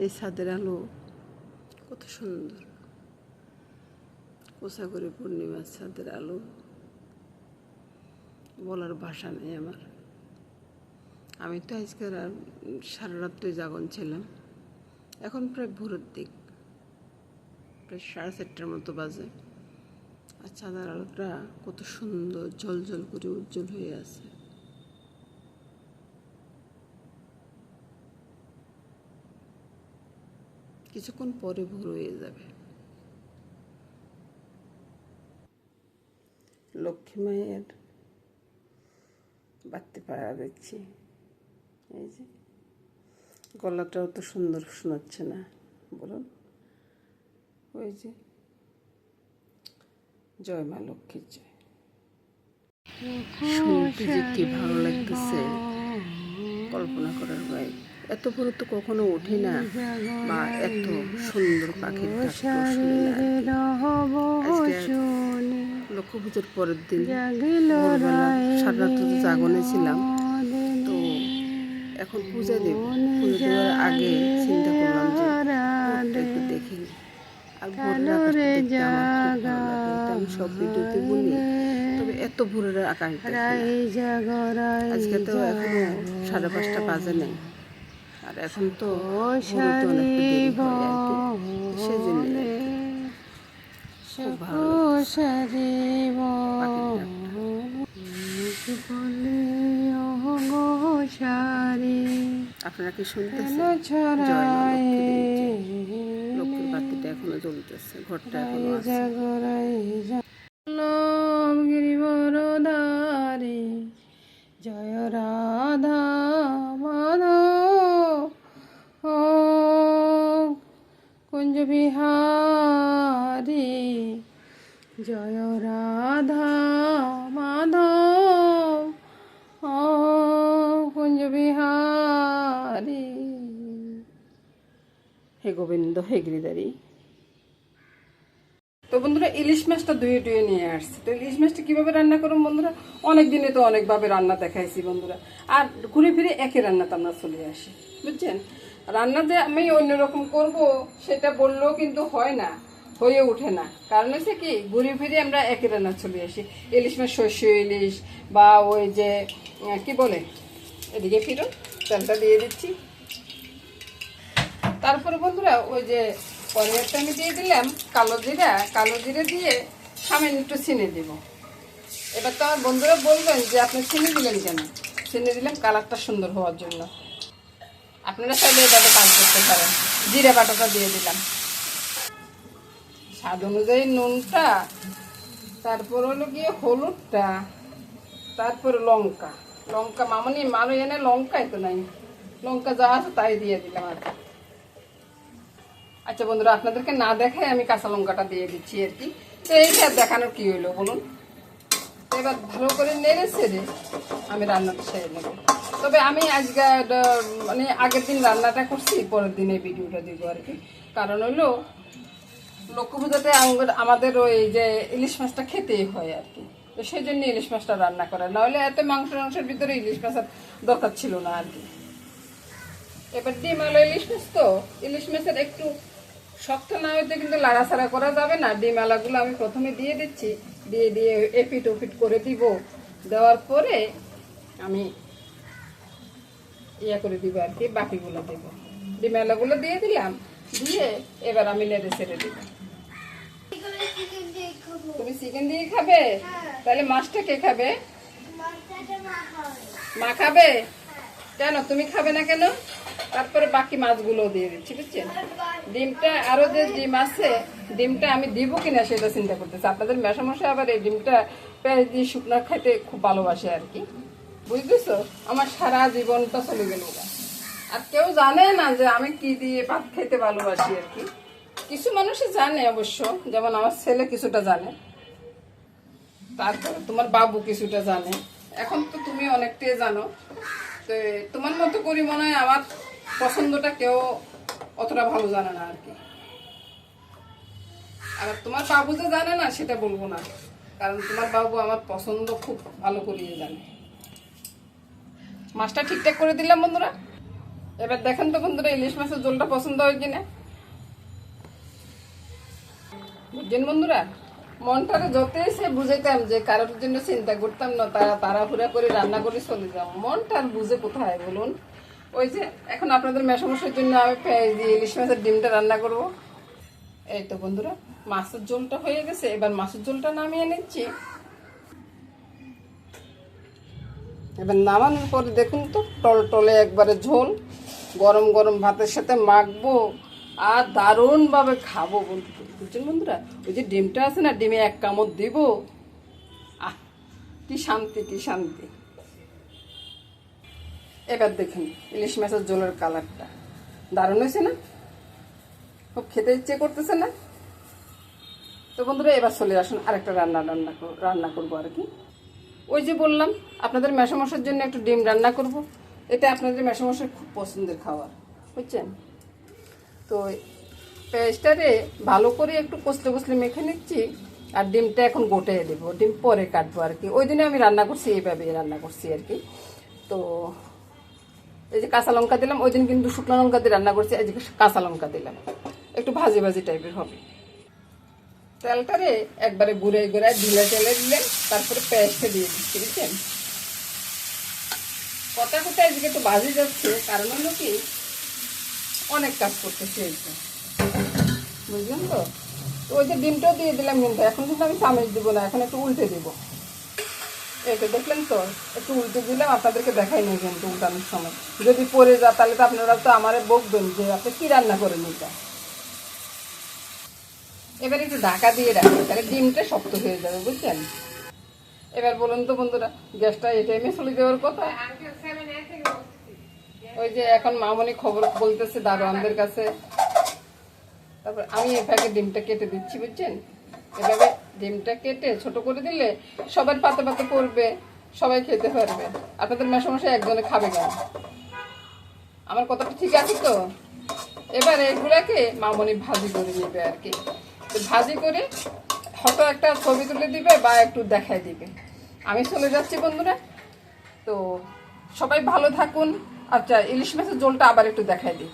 এই ছাদের আলো কত সুন্দর, কোষাগরি পূর্ণিমার ছাদের আলো, বলার ভাষা নেই আমার। আমি তো আজকের আর সারা রাত্রে জাগন ছিলাম। এখন প্রায় ভোরের দিক, প্রায় 4:30টার মতো বাজে। আর চাঁদের আলোটা কত সুন্দর জল জল করে উজ্জ্বল হয়ে আছে। কিছুক্ষণ পরে ভোর হয়ে যাবে। লক্ষ্মী মায়ের বাড়তে পারা দেখছি। এই যে গলাটাও তো সুন্দর শোনাচ্ছে না বলুন। ওই যে জয় মা লক্ষ্মীর জয়। শুনতে যে কি ভালো লাগতেছে কল্পনা করার বাইরে। এত ভোরে তো কখনো উঠি না, বা এত সুন্দর পাখির ডাক শুনি না। আজকে লক্ষ্মী পুজোর পরের দিন ভোরবেলা সারা রাত তো জাগনে ছিলাম। তো এখন পূজা দেব, পুজো দেওয়ার আগে চিন্তা করলাম যে একটু দেখি। আর ভোরের আকাশটা দেখতে আমার খুব ভালো লাগে। এটা আমি সব ভিডিওতে বলি, তবে এত ভোরের আকাশ দেখি না। আজকে তো এখনো 5:30 বাজে নেই, আর এখন তো ভোরে তো অনেকটা দেরি হয় আর কি। সেজন্য খুব ভালো লাগে আপনারা কি শুনতেছেন? লক্ষ্মীর বাতিটা এখনো জ্বলতেছে, ঘরটা এখনো আছে। গিরিবরদারে জয় রাধা মাধব কুঞ্জ বিহারী জয় রাধা মাধব কুঞ্জ বিহারী হে গোবিন্দ হে গিরিধারী। তো বন্ধুরা, ইলিশ মাছটা ধুয়ে টুয়ে নিয়ে আসছি। তো ইলিশ মাছটা কিভাবে রান্না করুন বন্ধুরা? অনেক দিনে তো অনেকভাবে রান্না দেখাইছি বন্ধুরা, আর ঘুরে ফিরে একই রান্নাতে আমরা চলে আসি, বুঝছেন? রান্না যে আমি অন্যরকম করব সেটা বললেও কিন্তু হয় না, হয়ে ওঠে না। কারণ হচ্ছে কি, ঘুরে ফিরে আমরা একই রান্না চলে আসি। ইলিশ মাছ শস্য ইলিশ, বা ওই যে কি বলে, এদিকে ফিরো, তেলটা দিয়ে দিচ্ছি। তারপরে বন্ধুরা ওই যে কড়াইতে আমি দিয়ে দিলাম কালো জিরা দিয়ে সামান্য একটু চিনি দিব। এবার তো আমার বন্ধুরা বলবেন যে আপনি চিনি দিলেন কেন? চিনি দিলাম কালারটা সুন্দর হওয়ার জন্য। আপনারা চাইলে এভাবে কাজ করতে পারেন। জিরা বাটাটা দিয়ে দিলাম, স্বাদ অনুযায়ী নুনটা, তারপর হলো গিয়ে হলুদটা, তারপরে লঙ্কা মামনি মারো এনে লঙ্কাই তো নাই, লঙ্কা যা আছে তাই দিয়ে দিলাম আর কি। আচ্ছা বন্ধুরা, আপনাদেরকে না দেখায় আমি কাঁচা লঙ্কাটা দিয়ে দিচ্ছি আর কি। তো এইটা দেখানোর কি হইলো বলুন? এবার ভালো করে নেড়ে ছেড়ে আমি রান্নাটা সেরে নেব। তবে আমি আজকে মানে আগের দিন রান্নাটা করছি, পরের দিনে ভিডিওটা দিব আর কি। কারণ হইলো লক্ষ্মী পুজোতে আমাদের ওই যে ইলিশ মাছটা খেতেই হয় আর কি। তো সেই জন্য ইলিশ মাছটা রান্না করা, নাহলে এত মাংসের ভিতরে ইলিশ মাছের দরকার ছিল না আর কি। এবার ডিম আলো ইলিশ মাছ, তো ইলিশ মাছের একটু শক্ত না হইতে কিন্তু লাড়াছাড়া করা যাবে না। ডিম আলাগুলো আমি প্রথমে দিয়ে দিচ্ছি, দিয়ে এপিট ওপিট করে দিব। দেওয়ার পরে আমি ইয়া করে দিব আর কি, বাকিগুলো দেবো। ডিম আলাগুলো দিয়ে দিলাম, দিয়ে এবার আমি নেড়ে ছেড়ে দিব। তুমি চিকেন দিয়ে খাবে? তাহলে মাছটা কে খাবে? মা খাবে। কেন তুমি খাবে না কেন? তারপরে বাকি মাছগুলো দিয়ে দিচ্ছি, বুঝছেন? ডিমটা আরো যে ডিম আছে, ডিমটা আমি দিব কিনা সেটা চিন্তা করতেছি। আপনাদের মেশামশাই আবার এই ডিমটা পেঁয়াজ দিয়ে শুকনো খাইতে খুব ভালোবাসে আর কি, বুঝতেছো? আমার সারা জীবনটা চলে গেল, আর কেউ জানে না যে আমি কি দিয়ে ভাত খেতে ভালোবাসি আর কি। কিছু মানুষই জানে অবশ্য, যেমন আমার ছেলে কিছুটা জানে, তারপরে তোমার বাবু কিছুটা জানে, এখন তো তুমি অনেকটাই জানো। তো তোমার মতো করি মনে হয় আমার পছন্দটা কেউ অতটা ভালো জানে না আর কি। আর তোমার বাবু যে জানে না সেটা বলবো না, কারণ তোমার বাবু আমার পছন্দ খুব ভালো করিয়ে জানে। মাছটা ঠিকঠাক করে দিলাম বন্ধুরা। এবার দেখেন তো বন্ধুরা ইলিশ মাছের ঝোলটা পছন্দ হয় কিনা। বুঝছেন বন্ধুরা, মনটাকে যতই সে বুঝাইতাম যে কারোর জন্য চিন্তা করতাম না, তারা তাড়াহুড়া করে রান্না করে চলে যাও, মনটা আর বুঝে কোথায় বলুন। ওই যে এখন আপনাদের মেসমশাইয়ের জন্য আমি পেঁয়াজ দিয়ে ইলিশ মাছের ডিমটা রান্না করব। এই তো বন্ধুরা মাছের ঝোলটা হয়ে গেছে, এবার মাছের ঝোলটা নামিয়ে নিচ্ছি। এবার নামানোর পরে দেখুন তো টলটলে একবারে ঝোল, গরম গরম ভাতের সাথে মাখবো আর দারুণভাবে খাবো বন্ধু। বুঝছেন বন্ধুরা, ওই যে ডিমটা আছে না, ডিমে এক কামড় দিব, আহ কি শান্তি কি শান্তি। এবার দেখুন ইলিশ মাছের ঝোলের কালারটা দারুণ হয়েছে না, খুব খেতে ইচ্ছে করতেছে না। তো বন্ধুরা এবার চলে আসুন আরেকটা রান্না করবো আর কি। ওই যে বললাম আপনাদের মেসমশাইয়ের জন্য একটু ডিম রান্না করব, এটা আপনাদের মেসমশাইয়ের খুব পছন্দের খাবার, বুঝছেন। তো পেঁয়াজটারে ভালো করে একটু কষলে কষলে মেখে নিচ্ছি, আর ডিমটা এখন গোটাই দেবো, ডিম পরে কাটবো আর কি। ওই দিনে আমি রান্না করছি এইভাবে রান্না করছি আর কি। তো এই যে কাঁচা লঙ্কা দিলাম, ওই দিন কিন্তু শুকনো লঙ্কা দিয়ে রান্না করছি, এই যে কাঁচা লঙ্কা দিলাম, একটু ভাজি ভাজি টাইপের হবে। তেলটারে একবারে গুঁড়াই গুঁড়ায় ঢিলে টেলে দিলে তারপরে পেঁয়াজটা দিয়ে দিচ্ছি, বুঝছেন। কটা কোথায় আজকে একটু ভাজি যাচ্ছে, কারণ হলো কি অনেক কাজ করতেছি এই তো, বুঝলেন তো। ওই যে ডিমটাও দিয়ে দিলাম, কিন্তু এখন কিন্তু আমি চামচ দিব না, এখন একটু উল্টে দিব। এই তো দেখলেন তো, একটু উল্টে দিলাম, আপনাদেরকে দেখাই নেই কিন্তু উল্টানোর সময় যদি পড়ে যায় তাহলে তো আপনারা তো আমারে বকবেন যে আপনি কি রান্না করেন এটা। এবার একটু ঢাকা দিয়ে রাখবো, তাহলে ডিমটা শক্ত হয়ে যাবে, বুঝছেন। এবার বলুন তো বন্ধুরা, গ্যাসটা এই টাইমে চলে যাওয়ার কথা। ওই যে এখন মামনি খবর বলতেছে দারোয়ানদের কাছে, তারপর আমি এভাবে ডিমটা কেটে দিচ্ছি, বুঝছেন। এভাবে ডিমটা কেটে ছোট করে দিলে সবার পাতে পাতে পড়বে, সবাই খেতে পারবে। আপনাদের মেসমশাই একজনে খাবে কেন, আমার কথাটা ঠিক আছে তো। এবার এগুলাকে মামনি ভাজি করে নেবে আর কি, ভাজি করে হয়তো একটা ছবি তুলে দিবে বা একটু দেখাই দিবে। আমি চলে যাচ্ছি বন্ধুরা, তো সবাই ভালো থাকুন। আচ্ছা ইলিশ মাছের ঝোলটা আবার একটু দেখাই দিই।